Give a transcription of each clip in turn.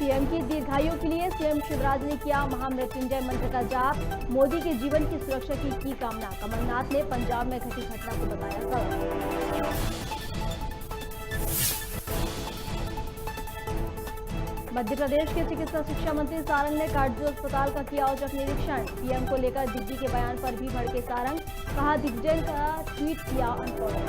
PM की दीर्घायु के लिए सीएम शिवराज ने किया महामृत्युंजय मंत्र का जाप। मोदी के जीवन की सुरक्षा की कामना। कमलनाथ ने पंजाब में घटी घटना को बताया गलत। मध्य प्रदेश के चिकित्सा शिक्षा मंत्री सारंग ने काटजू अस्पताल का किया औचक निरीक्षण। पीएम को लेकर दिग्विजय के बयान पर भी भड़के सारंग। कहा दिग्विजय का ट्वीट किया अनफॉलो।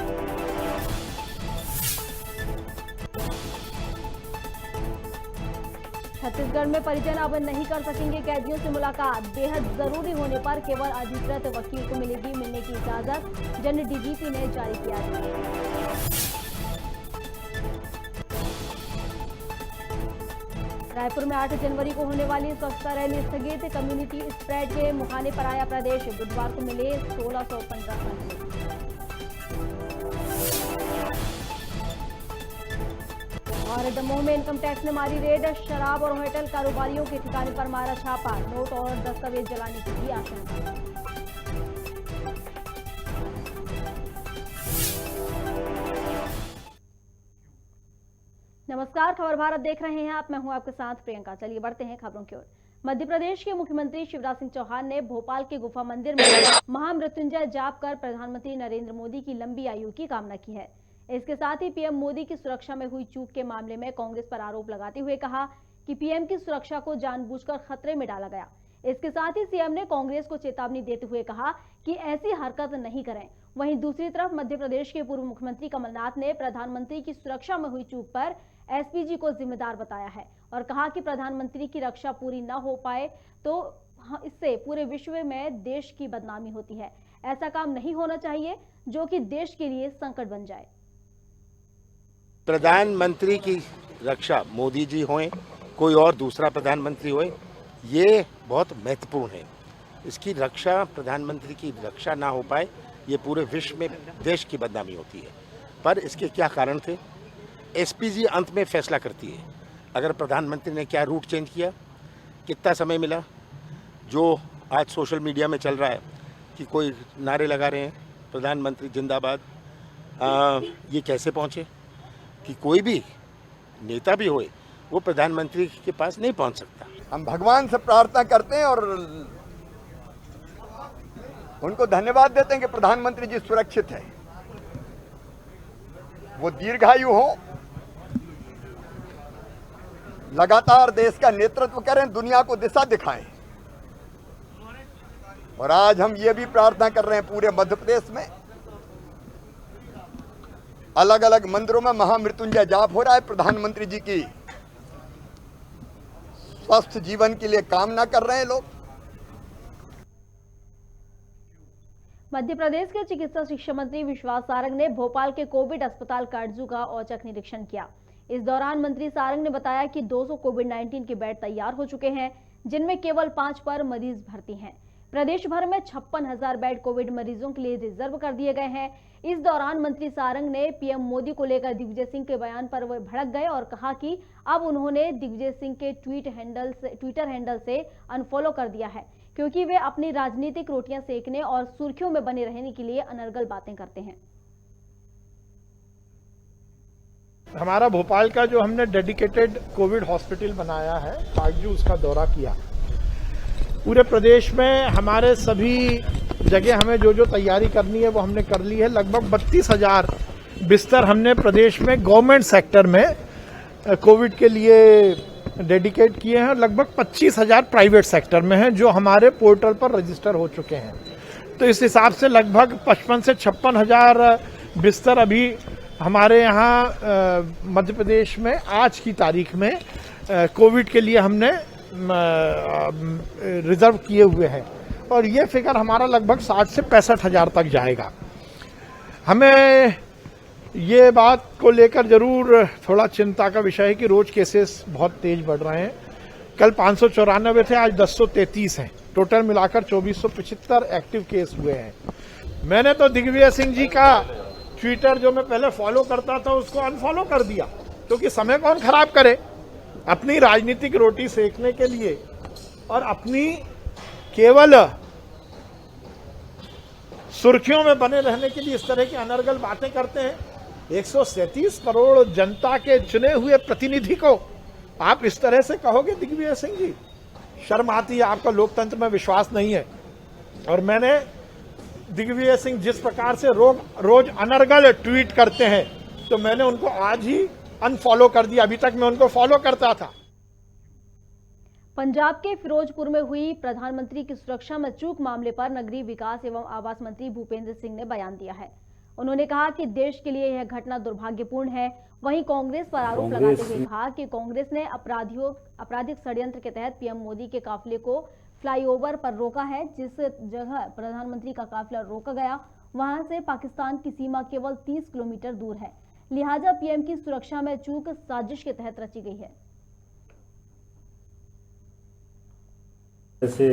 छत्तीसगढ़ में परिजन अब नहीं कर सकेंगे कैदियों से मुलाकात। बेहद जरूरी होने पर केवल अधिकृत वकील को मिलने की इजाजत। जन डीजीपी ने जारी किया आदेश। रायपुर में 8 जनवरी को होने वाली स्वच्छता रैली स्थगित। कम्युनिटी स्प्रेड के मुहाने पर आया प्रदेश। बुधवार को मिले 1615 संक्रमित। और दमोह में इनकम टैक्स ने मारी रेड। शराब और होटल कारोबारियों के ठिकाने पर मारा छापा। नोट और दस्तावेज जलाने की भी आशंका। नमस्कार, खबर भारत देख रहे हैं आप। मैं हूं आपके साथ प्रियंका। चलिए बढ़ते हैं खबरों की ओर। मध्य प्रदेश के मुख्यमंत्री शिवराज सिंह चौहान ने भोपाल के गुफा मंदिर में महामृत्युंजय जाप कर प्रधानमंत्री नरेंद्र मोदी की लंबी आयु की कामना की है। इसके साथ ही पीएम मोदी की सुरक्षा में हुई चूक के मामले में कांग्रेस पर आरोप लगाते हुए कहा कि पीएम की सुरक्षा को जानबूझकर खतरे में डाला गया। इसके साथ ही सीएम ने कांग्रेस को चेतावनी देते हुए कहा कि ऐसी हरकत नहीं करें। वहीं दूसरी तरफ मध्य प्रदेश के पूर्व मुख्यमंत्री कमलनाथ ने प्रधानमंत्री की सुरक्षा में हुई चूक पर एसपीजी को जिम्मेदार बताया है और कहा कि प्रधानमंत्री की रक्षा पूरी न हो पाए तो इससे पूरे विश्व में देश की बदनामी होती है। ऐसा काम नहीं होना चाहिए जो कि देश के लिए संकट बन जाए। प्रधानमंत्री की रक्षा मोदी जी हों, कोई और दूसरा प्रधानमंत्री होए, ये बहुत महत्वपूर्ण है। इसकी रक्षा, प्रधानमंत्री की रक्षा ना हो पाए, ये पूरे विश्व में देश की बदनामी होती है। पर इसके क्या कारण थे, एसपीजी अंत में फैसला करती है। अगर प्रधानमंत्री ने क्या रूट चेंज किया, कितना समय मिला, जो आज सोशल मीडिया में चल रहा है कि कोई नारे लगा रहे हैं प्रधानमंत्री जिंदाबाद, ये कैसे पहुँचे कि कोई भी नेता भी होए वो प्रधानमंत्री के पास नहीं पहुंच सकता। हम भगवान से प्रार्थना करते हैं और उनको धन्यवाद देते हैं कि प्रधानमंत्री जी सुरक्षित है, वो दीर्घायु हो, लगातार देश का नेतृत्व करें, दुनिया को दिशा दिखाएं। और आज हम ये भी प्रार्थना कर रहे हैं, पूरे मध्य प्रदेश में अलग अलग मंदिरों में महामृत्युंजय जाप हो रहा है। प्रधानमंत्री जी की स्वस्थ जीवन के लिए कामना कर रहे हैं लोग। मध्य प्रदेश के चिकित्सा शिक्षा मंत्री विश्वास सारंग ने भोपाल के कोविड अस्पताल काटजू का औचक निरीक्षण किया। इस दौरान मंत्री सारंग ने बताया कि 200 कोविड-19 के बेड तैयार हो चुके हैं, जिनमें केवल 5 पर मरीज भर्ती हैं। प्रदेश भर में 56,000 बेड कोविड मरीजों के लिए रिजर्व कर दिए गए हैं। इस दौरान मंत्री सारंग ने पीएम मोदी को लेकर दिग्विजय सिंह के बयान पर वे भड़क गए और कहा कि अब उन्होंने दिग्विजय सिंह के ट्विटर हैंडल से अनफॉलो कर दिया है, क्योंकि वे अपनी राजनीतिक रोटियां सेकने और सुर्खियों में बने रहने के लिए अनर्गल बातें करते हैं। हमारा भोपाल का जो हमने डेडिकेटेड कोविड हॉस्पिटल बनाया है, काटजू, उसका दौरा किया। पूरे प्रदेश में हमारे सभी जगह हमें जो जो तैयारी करनी है वो हमने कर ली है। लगभग 32,000 बिस्तर हमने प्रदेश में गवर्नमेंट सेक्टर में कोविड के लिए डेडिकेट किए हैं। लगभग 25,000 प्राइवेट सेक्टर में हैं जो हमारे पोर्टल पर रजिस्टर हो चुके हैं। तो इस हिसाब से लगभग 55 से 56,000 बिस्तर अभी हमारे यहाँ मध्य प्रदेश में आज की तारीख में कोविड के लिए हमने रिजर्व किए हुए हैं और ये फिगर हमारा लगभग 60 से 65,000 तक जाएगा। हमें ये बात को लेकर जरूर थोड़ा चिंता का विषय है कि रोज केसेस बहुत तेज बढ़ रहे हैं। कल 594 थे, आज 1033 हैं। टोटल मिलाकर 2475 एक्टिव केस हुए हैं। मैंने तो दिग्विजय सिंह जी का ट्विटर जो मैं पहले फॉलो करता था उसको अनफॉलो कर दिया, क्योंकि समय कौन खराब करे अपनी राजनीतिक रोटी सेकने के लिए और अपनी केवल सुर्खियों में बने रहने के लिए इस तरह की अनर्गल बातें करते हैं। 137 करोड़ जनता के चुने हुए प्रतिनिधि को आप इस तरह से कहोगे दिग्विजय सिंह जी? शर्म आती है, आपका लोकतंत्र में विश्वास नहीं है। और मैंने दिग्विजय सिंह जिस प्रकार से रोज अनर्गल ट्वीट करते हैं, तो मैंने उनको आज ही अनफॉलो कर दिया। अभी तक मैं उनको फॉलो करता था। पंजाब के फिरोजपुर में हुई प्रधानमंत्री की सुरक्षा में चूक मामले पर नगरीय विकास एवं आवास मंत्री भूपेंद्र सिंह ने बयान दिया है। उन्होंने कहा कि देश के लिए यह घटना दुर्भाग्यपूर्ण है। वहीं कांग्रेस पर आरोप लगाते हुए कहा कि कांग्रेस ने आपराधिक षड्यंत्र के तहत पीएम मोदी के काफिले को फ्लाईओवर पर रोका है। जिस जगह प्रधानमंत्री का काफिला रोका गया, वहां से पाकिस्तान की सीमा केवल 30 किलोमीटर दूर है। लिहाजा पीएम की सुरक्षा में चूक साजिश के तहत रची गई है। ऐसे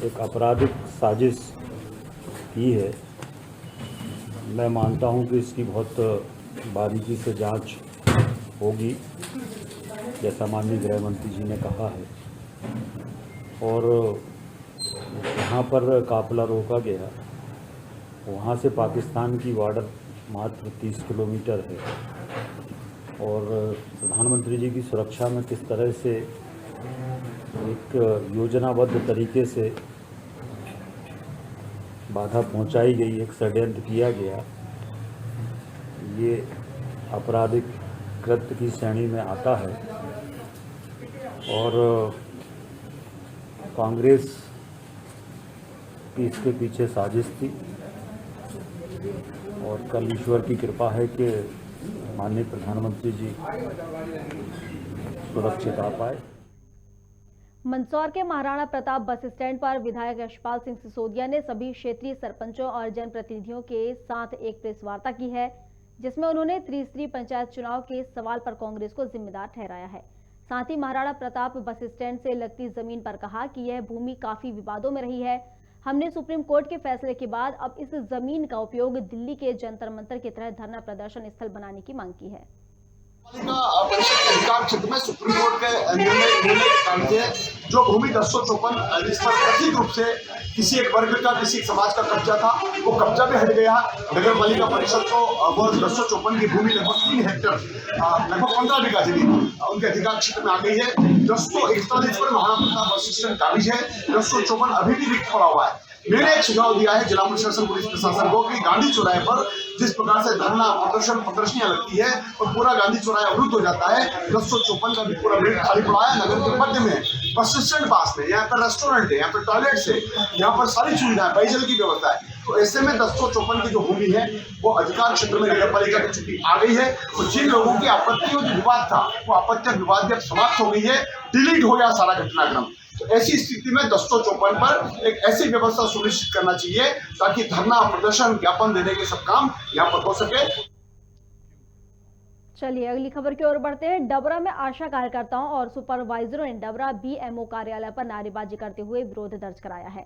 एक आपराधिक साजिश की है। मैं मानता हूं कि इसकी बहुत बारीकी से जांच होगी, जैसा माननीय गृह मंत्री जी ने कहा है। और जहां पर काफिला रोका गया, वहां से पाकिस्तान की बॉर्डर मात्र 30 किलोमीटर है। और प्रधानमंत्री जी की सुरक्षा में किस तरह से एक योजनाबद्ध तरीके से बाधा पहुंचाई गई, एक षड्यंत्र किया गया, ये आपराधिक कृत्य की श्रेणी में आता है। और कांग्रेस की इसके पीछे साजिश थी। और कल ईश्वर की कृपा है कि माननीय प्रधानमंत्री जी सुरक्षित आ पाए। मंदसौर के महाराणा प्रताप बस स्टैंड पर विधायक यशपाल सिंह सिसोदिया ने सभी क्षेत्रीय सरपंचों और जनप्रतिनिधियों के साथ एक प्रेस वार्ता की है, जिसमें उन्होंने त्रिस्तरीय पंचायत चुनाव के सवाल पर कांग्रेस को जिम्मेदार ठहराया है। साथ ही महाराणा प्रताप बस स्टैंड से लगती जमीन पर कहा कि यह भूमि काफी विवादों में रही है। हमने सुप्रीम कोर्ट के फैसले के बाद अब इस जमीन का उपयोग दिल्ली के जंतर मंतर की तरह धरना प्रदर्शन स्थल बनाने की मांग की है। परिषद के अधिकार क्षेत्र में सुप्रीम कोर्ट के निर्णय के कारण से जो भूमि 1054 जिस पर कथित रूप से किसी एक वर्ग का, किसी एक समाज का कब्जा था, वो कब्जा भी हट गया। नगर पालिका परिषद को वो 1054 की भूमि लगभग 3 हेक्टेयर, लगभग 15 बीघा जमीन उनके अधिकार क्षेत्र में आ गई है। 1041 पर महाराणा प्रताप बस स्टैंड काबिज है, 1054 अभी भी रिक्त पड़ा हुआ है। मैंने एक सुझाव दिया है जिला प्रशासन, पुलिस प्रशासन को कि गांधी चौराहे पर जिस प्रकार से धरना प्रदर्शनियां लगती है और पूरा गांधी चौराहा अवरुद्ध हो जाता है, 1054 का भी पूरा बेल्ट खाली पड़ा है। नगर के मध्य में बस स्टैंड पास में, यहाँ पर रेस्टोरेंट है, यहाँ पर टॉयलेट्स है, यहाँ पर सारी सुविधा है, पेयजल की व्यवस्था है। तो ऐसे में 1054 की जो भूमि है वो अधिकार क्षेत्र में नगर पालिका की चुकी आ गई है। और जिन लोगों की आपत्तियों जो विवाद था, वो आपत्ति विवाद जब समाप्त हो गई है, डिलीट हो गया सारा घटनाक्रम। तो ऐसी स्थिति में 1054 पर एक ऐसी व्यवस्था सुनिश्चित करना चाहिए ताकि धरना, प्रदर्शन, ज्ञापन देने के सब काम यहाँ पर हो सके। चलिए अगली खबर की ओर बढ़ते हैं। डबरा में आशा कार्यकर्ताओं और सुपरवाइजरों ने डबरा बीएमओ कार्यालय पर नारेबाजी करते हुए विरोध दर्ज कराया है।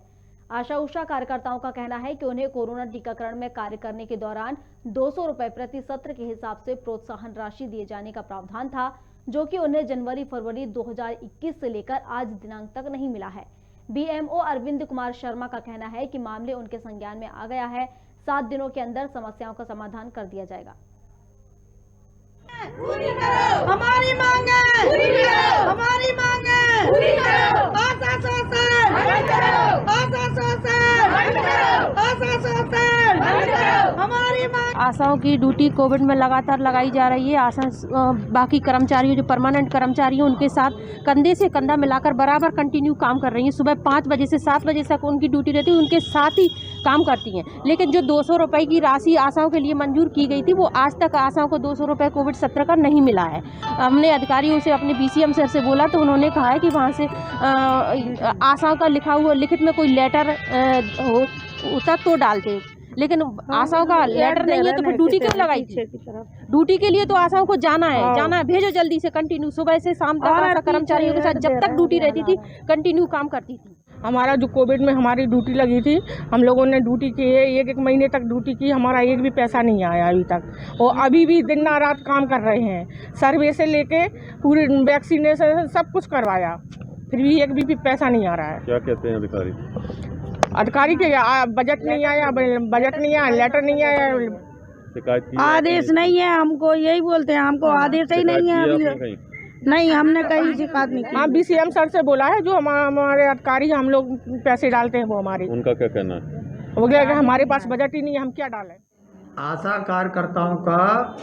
आशा उषा कार्यकर्ताओं का कहना है कि उन्हें कोरोना टीकाकरण में कार्य करने के दौरान 200 रुपए प्रति सत्र के हिसाब से प्रोत्साहन राशि दिए जाने का प्रावधान था, जो कि उन्हें जनवरी-फरवरी 2021 से लेकर आज दिनांक तक नहीं मिला है। बीएमओ अरविंद कुमार शर्मा का कहना है कि मामले उनके संज्ञान में आ गया है। 7 दिनों के अंदर समस्याओं का समाधान कर दिया जाएगा। पूरी करो हमारी मांगे, पूरी करो हमारी मांगे, पूरी करो आशा शोषण बंद करो, आशा शोषण बंद करो, आशा शोषण बंद करो हमारी मांग। आशाओं की ड्यूटी कोविड में लगातार लगाई जा रही है। आशा बाकी कर्मचारियों, जो परमानेंट कर्मचारी हैं, उनके साथ कंधे से कंधा मिलाकर बराबर कंटिन्यू काम कर रही हैं। सुबह 5 बजे से 7 बजे तक उनकी ड्यूटी रहती है, उनके साथ ही काम करती हैं। लेकिन जो 200 रुपए की राशि आशाओं के लिए मंजूर की गई थी, वो आज तक आशाओं को 200 रुपए कोविड सत्र का नहीं मिला है। हमने अधिकारियों से, अपने बीसीएम सर से बोला, तो उन्होंने कहा है कि वहाँ से आशाओं का लिखा हुआ लिखित में कोई लेटर होता तो डालते, लेकिन आशाओं का लेटर नहीं है, तो फिर ड्यूटी क्यों लगाई थी? ड्यूटी के लिए तो आशाओं को जाना है, भेजो जल्दी से। कंटिन्यू सुबह से शाम तक आशा कर्मचारियों के साथ जब तक ड्यूटी रहती थी कंटिन्यू काम करती थी। हमारा जो कोविड में हमारी ड्यूटी लगी थी, हम लोगों ने ड्यूटी की है, 1-1 महीने तक ड्यूटी की, हमारा एक भी पैसा नहीं आया अभी तक। और अभी भी दिन रात काम कर रहे हैं, सर्वे से लेके पूरी वैक्सीनेशन सब कुछ करवाया, फिर भी एक भी पैसा नहीं आ रहा है। क्या कहते हैं अधिकारी? अधिकारी के बजट नहीं आया, लेटर नहीं आया, शिकायत की? आदेश नहीं है, हमको यही बोलते हैं, हमको आदेश ही नहीं है। नहीं, हमने कहीं शिकायत नहीं की। हाँ, BCM सर से बोला है, जो हमारे अधिकारी हम लोग पैसे डालते हैं वो हमारे, उनका क्या कहना है? वो कह रहे हैं हमारे पास बजट ही नहीं है, हम क्या डालें। आशा कार्यकर्ताओं का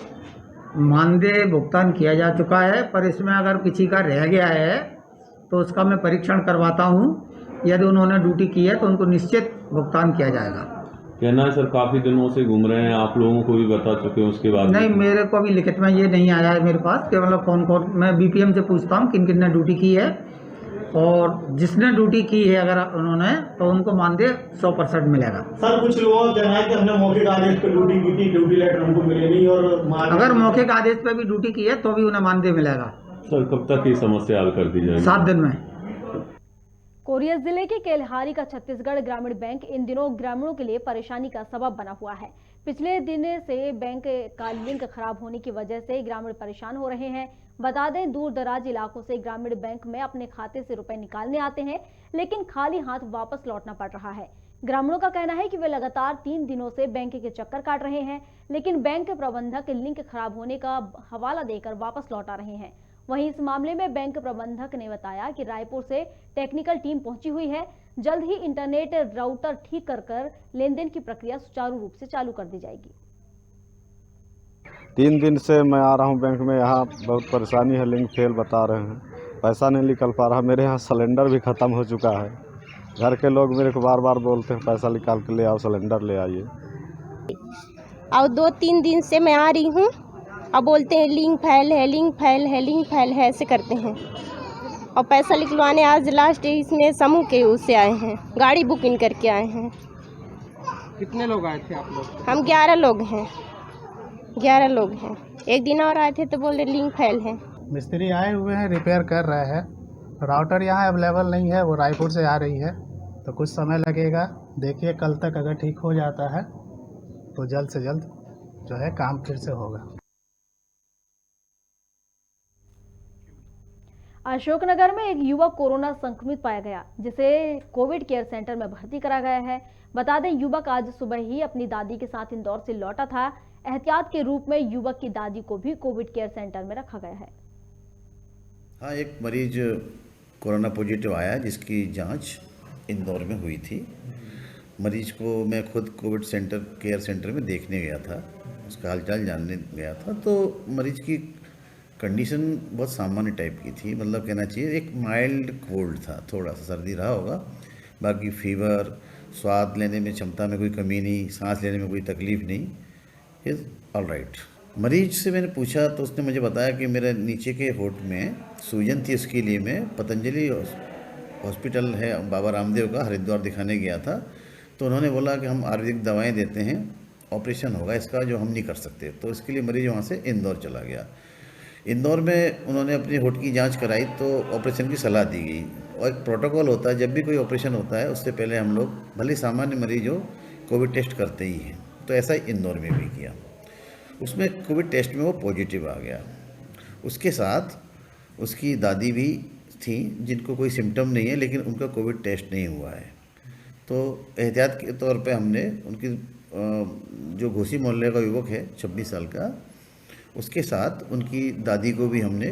मानदेय भुगतान किया जा चुका है, पर इसमें अगर किसी का रह गया है तो उसका मैं परीक्षण करवाता हूँ। यदि उन्होंने ड्यूटी की है तो उनको निश्चित भुगतान किया जाएगा। कहना है सर काफ़ी दिनों से घूम रहे हैं, आप लोगों को भी बता चुके हैं उसके बाद? नहीं, मेरे को अभी लिखित में ये नहीं आया है मेरे पास कि मतलब कौन कौन, मैं BPM से पूछता हूँ किन किन ने ड्यूटी की है, और जिसने ड्यूटी की है अगर उन्होंने तो उनको मानदेय 100% मिलेगा। सर कुछ लोगों का कहना है कि हमने मौखिक आदेश पर ड्यूटी की थी, ड्यूटी लेटर हमको मिले नहीं, और अगर मौखिक आदेश पे भी ड्यूटी की है तो भी उन्हें मानदेय मिलेगा। सर कब तक ये समस्या हल कर दी जाएगी? 7 दिन में। कोरिया जिले के केल्हारी का छत्तीसगढ़ ग्रामीण बैंक इन दिनों ग्रामीणों के लिए परेशानी का सबब बना हुआ है। पिछले दिन से बैंक का लिंक खराब होने की वजह से ग्रामीण परेशान हो रहे हैं। बता दें, दूर दराज इलाकों से ग्रामीण बैंक में अपने खाते से रुपए निकालने आते हैं, लेकिन खाली हाथ वापस लौटना पड़ रहा है। ग्रामीणों का कहना है कि वे लगातार 3 दिनों से बैंक के चक्कर काट रहे हैं, लेकिन बैंक प्रबंधक लिंक खराब होने का हवाला देकर वापस लौटा रहे हैं। वहीं इस मामले में बैंक प्रबंधक ने बताया कि रायपुर से टेक्निकल टीम पहुंची हुई है, जल्द ही इंटरनेट राउटर ठीक कर लेनदेन की प्रक्रिया सुचारू रूप से चालू कर दी जाएगी। 3 दिन से मैं आ रहा हूं बैंक में, यहाँ बहुत परेशानी है, लिंक फेल बता रहे हैं, पैसा नहीं निकल पा रहा। मेरे यहाँ सिलेंडर भी ख़त्म हो चुका है। घर के लोग मेरे को बार बार बोलते हैं पैसा निकाल के ले आओ, सिलेंडर ले आइए। और 2-3 दिन से मैं आ रही हूँ, अब बोलते हैं लिंक फेल है, लिंक फेल है, लिंक फेल है, ऐसे करते हैं। और पैसा निकलवाने आज लास्ट इसमें समूह के उससे आए हैं, गाड़ी बुकिंग करके आए हैं। कितने लोग आए थे आप लोग? हम 11 लोग हैं, 11 लोग हैं। एक दिन और आए थे तो बोल रहे लिंक फेल है। मिस्त्री आए हुए हैं, रिपेयर कर रहे हैं। राउटर यहाँ अवेलेबल नहीं है, वो रायपुर से आ रही है, तो कुछ समय लगेगा। देखिए कल तक अगर ठीक हो जाता है तो जल्द से जल्द जो है काम फिर से होगा। अशोकनगर में एक युवक कोरोना संक्रमित पाया गया, जिसे कोविड केयर सेंटर में भर्ती करा गया है। बता दें, युवक आज सुबह ही अपनी दादी के साथ इंदौर से लौटा था। एहतियात के रूप में युवक की दादी को भी कोविड केयर सेंटर में रखा गया है। हाँ, एक मरीज कोरोना पॉजिटिव आया जिसकी जांच इंदौर में हुई थी। मरीज को मैं खुद कोविड केयर सेंटर में देखने गया था, उसका हालचाल जानने गया था। तो मरीज की कंडीशन बहुत सामान्य टाइप की थी, मतलब कहना चाहिए एक माइल्ड कोल्ड था, थोड़ा सा सर्दी रहा होगा। बाकी फीवर, स्वाद लेने में क्षमता में कोई कमी नहीं, सांस लेने में कोई तकलीफ नहीं, इज़ ऑल राइट। मरीज से मैंने पूछा तो उसने मुझे बताया कि मेरे नीचे के होठ में सूजन थी, उसके लिए मैं पतंजलि हॉस्पिटल है बाबा रामदेव का, हरिद्वार दिखाने गया था। तो उन्होंने बोला कि हम आयुर्वेदिक दवाएँ देते हैं, ऑपरेशन होगा इसका जो हम नहीं कर सकते। तो इसके लिए मरीज वहाँ से इंदौर चला गया। इंदौर में उन्होंने अपनी होठ की जांच कराई तो ऑपरेशन की सलाह दी गई। और एक प्रोटोकॉल होता है, जब भी कोई ऑपरेशन होता है उससे पहले हम लोग भले सामान्य मरीज हो कोविड टेस्ट करते ही हैं। तो ऐसा ही इंदौर में भी किया। उसमें कोविड टेस्ट में वो पॉजिटिव आ गया। उसके साथ उसकी दादी भी थी जिनको कोई सिम्टम नहीं है, लेकिन उनका कोविड टेस्ट नहीं हुआ है। तो एहतियात के तौर पे हमने उनकी जो घोसी मोहल्ले का युवक है 26 साल का, उसके साथ उनकी दादी को भी हमने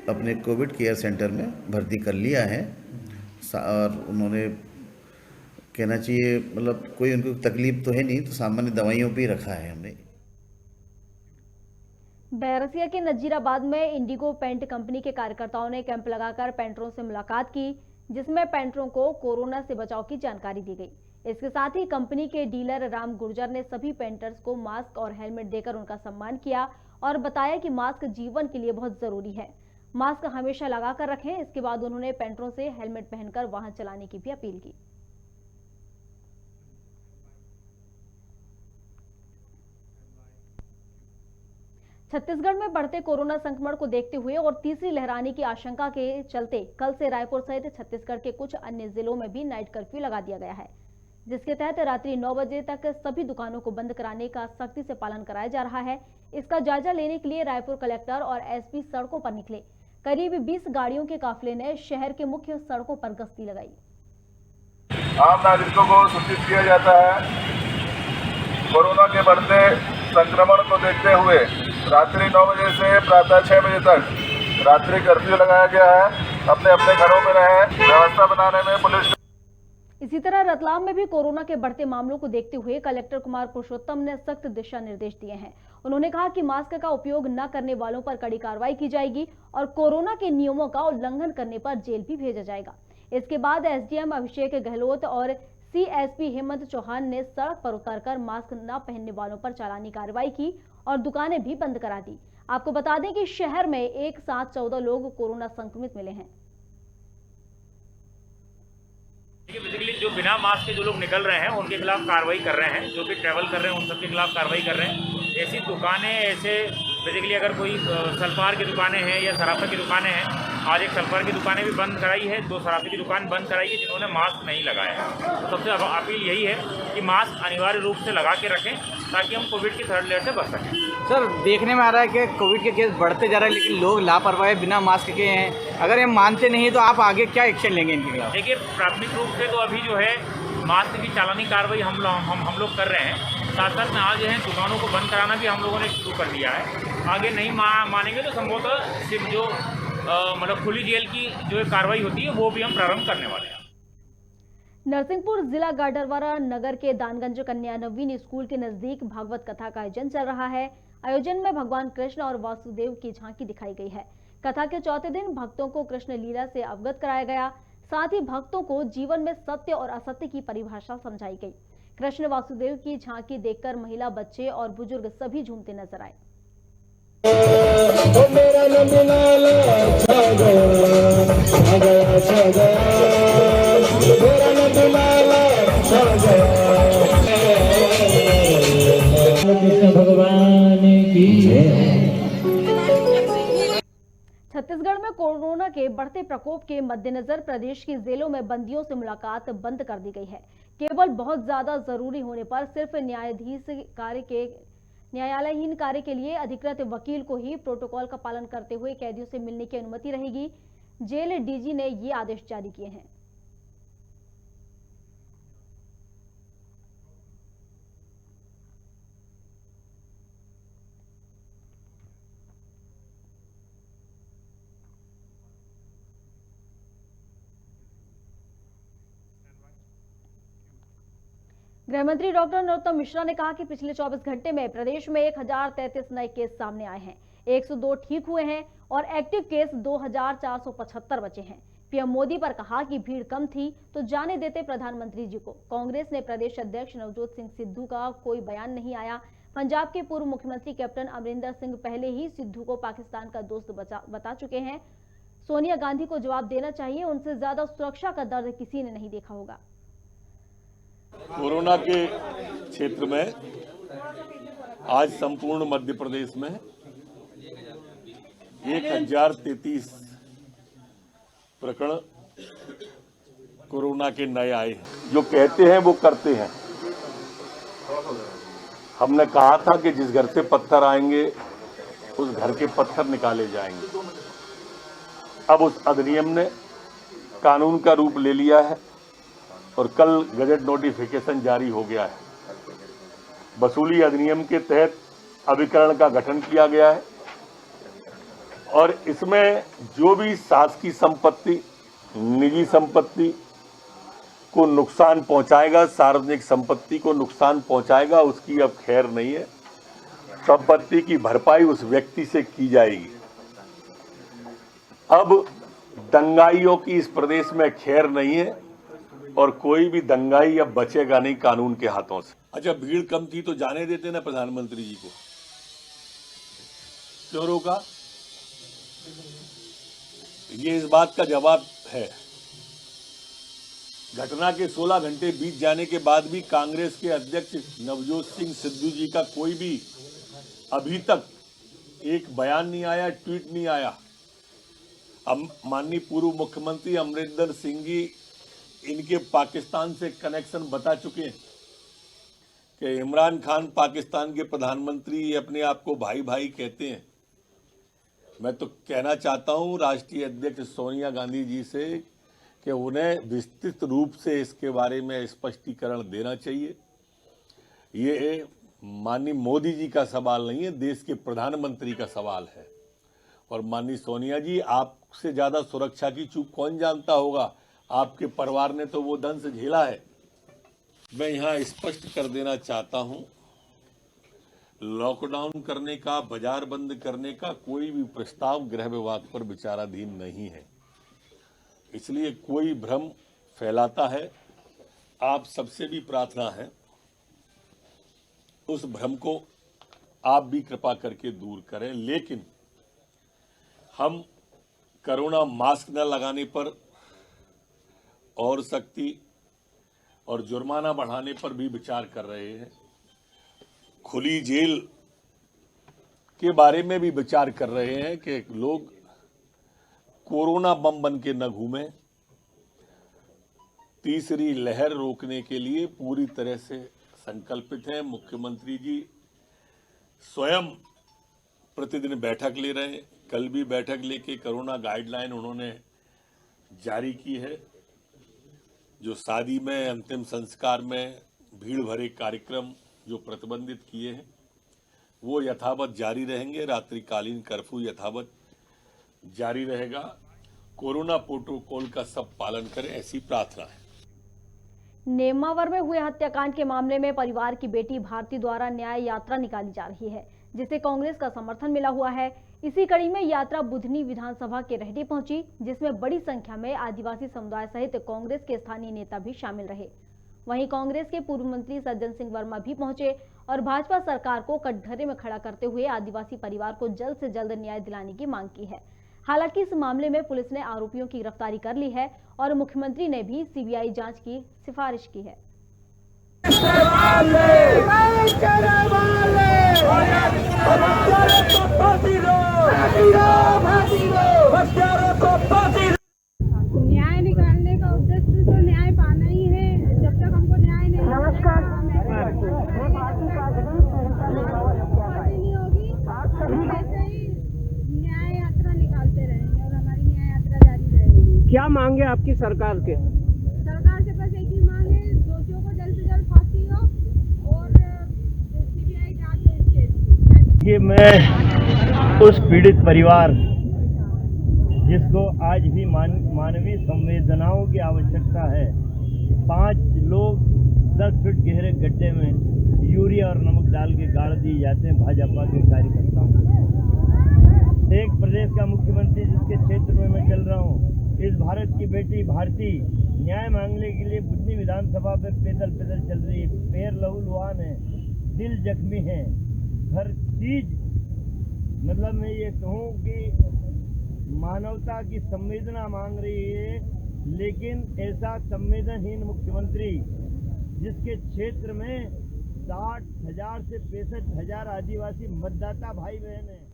अपने कोविड केयर सेंटर में भर्ती कर लिया है। और उन्होंने कहना चाहिए मतलब कोई उनको तकलीफ तो है नहीं, तो सामान्य दवाइयों पे ही रखा है हमने। बैरसिया के नजीराबाद में इंडिगो पेंट कंपनी के कार्यकर्ताओं ने कैंप लगाकर पेंटरों से मुलाकात की, जिसमें पेंटरों को कोरोना से बचाव की जानकारी दी गई। इसके साथ ही कंपनी के डीलर राम गुर्जर ने सभी पेंटर्स को मास्क और हेलमेट देकर उनका सम्मान किया और बताया कि मास्क जीवन के लिए बहुत जरूरी है, मास्क हमेशा लगा कर रखें। इसके बाद उन्होंने पेंटरों से हेलमेट पहनकर वाहन चलाने की भी अपील की। छत्तीसगढ़ में बढ़ते कोरोना संक्रमण को देखते हुए और तीसरी लहर आने की आशंका के चलते कल से रायपुर सहित छत्तीसगढ़ के कुछ अन्य जिलों में भी नाइट कर्फ्यू लगा दिया गया है, जिसके तहत रात्रि 9 बजे तक सभी दुकानों को बंद कराने का सख्ती से पालन कराया जा रहा है। इसका जायजा लेने के लिए रायपुर कलेक्टर और एसपी सड़कों पर निकले। करीब 20 गाड़ियों के काफिले ने शहर के मुख्य सड़कों पर गश्ती लगाई। आम नागरिकों को सूचित किया जाता है, कोरोना के बढ़ते संक्रमण को देखते हुए रात्रि 9 बजे से प्रातः 6 बजे तक रात्रि कर्फ्यू लगाया गया है। अपने अपने घरों में रहें। व्यवस्था बनाने में पुलिस। इसी तरह रतलाम में भी कोरोना के बढ़ते मामलों को देखते हुए कलेक्टर कुमार पुरुषोत्तम ने सख्त दिशा निर्देश दिए हैं। उन्होंने कहा कि मास्क का उपयोग न करने वालों पर कड़ी कार्रवाई की जाएगी और कोरोना के नियमों का उल्लंघन करने पर जेल भी भेजा जाएगा। इसके बाद एसडीएम अभिषेक गहलोत और सीएसपी हेमंत चौहान ने सड़क पर उतरकर मास्क न पहनने वालों पर चालानी कार्रवाई की और दुकानें भी बंद करा दी। आपको बता दें कि शहर में एक साथ 14 लोग कोरोना संक्रमित मिले हैं। बेसिकली जो बिना मास्क के जो लोग निकल रहे हैं उनके खिलाफ कार्रवाई कर रहे हैं। जो भी ट्रैवल कर रहे हैं उन सबके खिलाफ कार्रवाई कर रहे हैं। ऐसी दुकानें ऐसे बेसिकली अगर कोई सल्फार की दुकानें हैं या सराफा की दुकानें हैं, आज एक सल्फार की दुकानें भी बंद कराई है, 2 सराफे की दुकान बंद कराई है जिन्होंने मास्क नहीं लगाया है। तो सबसे अपील यही है कि मास्क अनिवार्य रूप से लगा के रखें ताकि हम कोविड की 3rd लेयर से बच सकें। सर, देखने में आ रहा है कि कोविड के केस बढ़ते जा रहे हैं लेकिन लोग लापरवाही बिना मास्क के हैं। अगर ये मानते नहीं तो आप आगे क्या एक्शन लेंगे इनके खिलाफ? देखिए, प्राथमिक रूप से तो अभी जो है मास्क की चालानी कार्रवाई हम लोग कर रहे हैं। साथ साथ में आज जो है दुकानों को बंद कराना भी हम लोगों ने शुरू कर दिया है। आगे नहीं मानेंगे तो संभवतः सिर्फ जो मतलब खुली जेल की जो कार्रवाई होती है वो भी हम प्रारंभ करने वाले हैं। नरसिंहपुर जिला गाडरवारा नगर के दानगंज कन्या नवीन स्कूल के नजदीक भागवत कथा का आयोजन चल रहा है। आयोजन में भगवान कृष्ण और वासुदेव की झांकी दिखाई गई है। कथा के चौथे दिन भक्तों को कृष्ण लीला से अवगत कराया गया। साथ ही भक्तों को जीवन में सत्य और असत्य की परिभाषा समझाई गई। कृष्ण वासुदेव की झांकी देखकर महिला, बच्चे और बुजुर्ग सभी झूमते नजर आए। छत्तीसगढ़ में कोरोना के बढ़ते प्रकोप के मद्देनजर प्रदेश की जेलों में बंदियों से मुलाकात बंद कर दी गई है। केवल बहुत ज्यादा जरूरी होने पर सिर्फ न्यायालयहीन कार्य के लिए अधिकृत वकील को ही प्रोटोकॉल का पालन करते हुए कैदियों से मिलने की अनुमति रहेगी। जेल डीजी ने ये आदेश जारी किए हैं। गृहमंत्री डॉक्टर नरोत्तम मिश्रा ने कहा कि पिछले 24 घंटे में प्रदेश में 1033 नए केस सामने आए हैं। 102 ठीक हुए हैं और एक्टिव केस 2475 बचे हैं। पीएम मोदी पर कहा कि भीड़ कम थी तो जाने देते प्रधानमंत्री जी को। कांग्रेस ने प्रदेश अध्यक्ष नवजोत सिंह सिद्धू का कोई बयान नहीं आया। पंजाब के पूर्व मुख्यमंत्री कैप्टन अमरिंदर सिंह पहले ही सिद्धू को पाकिस्तान का दोस्त बता चुके हैं। सोनिया गांधी को जवाब देना चाहिए, उनसे ज्यादा सुरक्षा का दर्द किसी ने नहीं देखा होगा। कोरोना के क्षेत्र में आज संपूर्ण मध्य प्रदेश में 1033 प्रकरण कोरोना के नए आए हैं। जो कहते हैं वो करते हैं। हमने कहा था कि जिस घर से पत्थर आएंगे उस घर के पत्थर निकाले जाएंगे। अब उस अधिनियम ने कानून का रूप ले लिया है और कल गजट नोटिफिकेशन जारी हो गया है। वसूली अधिनियम के तहत अभिकरण का गठन किया गया है और इसमें जो भी शासकीय संपत्ति, निजी संपत्ति को नुकसान पहुंचाएगा, सार्वजनिक संपत्ति को नुकसान पहुंचाएगा, उसकी अब खैर नहीं है। संपत्ति की भरपाई उस व्यक्ति से की जाएगी। अब दंगाइयों की इस प्रदेश में खैर नहीं है और कोई भी दंगाई अब बचेगा नहीं कानून के हाथों से। अच्छा, भीड़ कम थी तो जाने देते ना प्रधानमंत्री जी को, क्यों रोका? ये इस बात का जवाब है। घटना के 16 घंटे बीत जाने के बाद भी कांग्रेस के अध्यक्ष नवजोत सिंह सिद्धू जी का कोई भी अभी तक एक बयान नहीं आया, ट्वीट नहीं आया। अब माननीय पूर्व मुख्यमंत्री अमरिंदर सिंह जी इनके पाकिस्तान से कनेक्शन बता चुके हैं कि इमरान खान पाकिस्तान के प्रधानमंत्री अपने आप को भाई भाई कहते हैं। मैं तो कहना चाहता हूं राष्ट्रीय अध्यक्ष सोनिया गांधी जी से कि उन्हें विस्तृत रूप से इसके बारे में स्पष्टीकरण देना चाहिए। ये माननीय मोदी जी का सवाल नहीं है, देश के प्रधानमंत्री का सवाल है और माननीय सोनिया जी, आपसे ज्यादा सुरक्षा की चूक कौन जानता होगा? आपके परिवार ने तो वो दंश झेला है। मैं यहाँ स्पष्ट कर देना चाहता हूँ, लॉकडाउन करने का, बाजार बंद करने का कोई भी प्रस्ताव गृह विभाग पर विचाराधीन नहीं है, इसलिए कोई भ्रम फैलाता है। आप सबसे भी प्रार्थना है उस भ्रम को आप भी कृपा करके दूर करें। लेकिन हम कोरोना मास्क न लगाने पर और सख्ती और जुर्माना बढ़ाने पर भी विचार कर रहे हैं। खुली जेल के बारे में भी विचार कर रहे हैं कि लोग कोरोना बम बन के न घूमें। तीसरी लहर रोकने के लिए पूरी तरह से संकल्पित हैं। मुख्यमंत्री जी स्वयं प्रतिदिन बैठक ले रहे हैं। कल भी बैठक लेके कोरोना गाइडलाइन उन्होंने जारी की है। जो शादी में, अंतिम संस्कार में भीड़ भरे कार्यक्रम जो प्रतिबंधित किए हैं वो यथावत जारी रहेंगे। रात्रिकालीन कर्फ्यू यथावत जारी रहेगा। कोरोना प्रोटोकॉल का सब पालन करें, ऐसी प्रार्थना है। नेमावर में हुए हत्याकांड के मामले में परिवार की बेटी भारती द्वारा न्याय यात्रा निकाली जा रही है, जिसे कांग्रेस का समर्थन मिला हुआ है। इसी कड़ी में यात्रा बुधनी विधानसभा के रेहटी पहुंची, जिसमें बड़ी संख्या में आदिवासी समुदाय सहित कांग्रेस के स्थानीय नेता भी शामिल रहे। वहीं कांग्रेस के पूर्व मंत्री सज्जन सिंह वर्मा भी पहुंचे और भाजपा सरकार को कटघरे में खड़ा करते हुए आदिवासी परिवार को जल्द से जल्द न्याय दिलाने की मांग की है। हालांकि इस मामले में पुलिस ने आरोपियों की गिरफ्तारी कर ली है और मुख्यमंत्री ने भी सीबीआई जांच की सिफारिश की है। न्याय निकालने का उद्देश्य तो न्याय पाना ही है। जब तक हमको न्याय नहीं नहीं होगी, हम ऐसे ही न्याय यात्रा निकालते रहेंगे और हमारी न्याय यात्रा जारी रहेगी। क्या मांगे आपकी सरकार के? सरकार से बस एक ही मांग है, दोषियों को जल्द से जल्द फांसी हो और सीबीआई जांच हो इस केस की। ये मैं उस पीड़ित परिवार जिसको आज भी मानवीय संवेदनाओं की आवश्यकता है, 5 लोग 10 फीट गहरे गड्ढे में यूरिया और नमक डाल के गाड़ दिए जाते हैं भाजपा के कार्यकर्ताओं। एक प्रदेश का मुख्यमंत्री जिसके क्षेत्र में मैं चल रहा हूँ, इस भारत की बेटी भारती न्याय मांगने के लिए बुधनी विधानसभा पे पैदल चल रही है। पैर लहूलुहान है, दिल जख्मी है, हर चीज मतलब मैं ये कहूँ कि मानवता की संवेदना मांग रही है। लेकिन ऐसा संवेदनहीन मुख्यमंत्री जिसके क्षेत्र में 60,000 से 65,000 आदिवासी मतदाता भाई बहन हैं।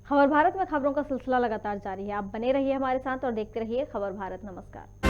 खबर भारत में खबरों का सिलसिला लगातार जारी है। आप बने रहिए हमारे साथ और देखते रहिए खबर भारत। नमस्कार।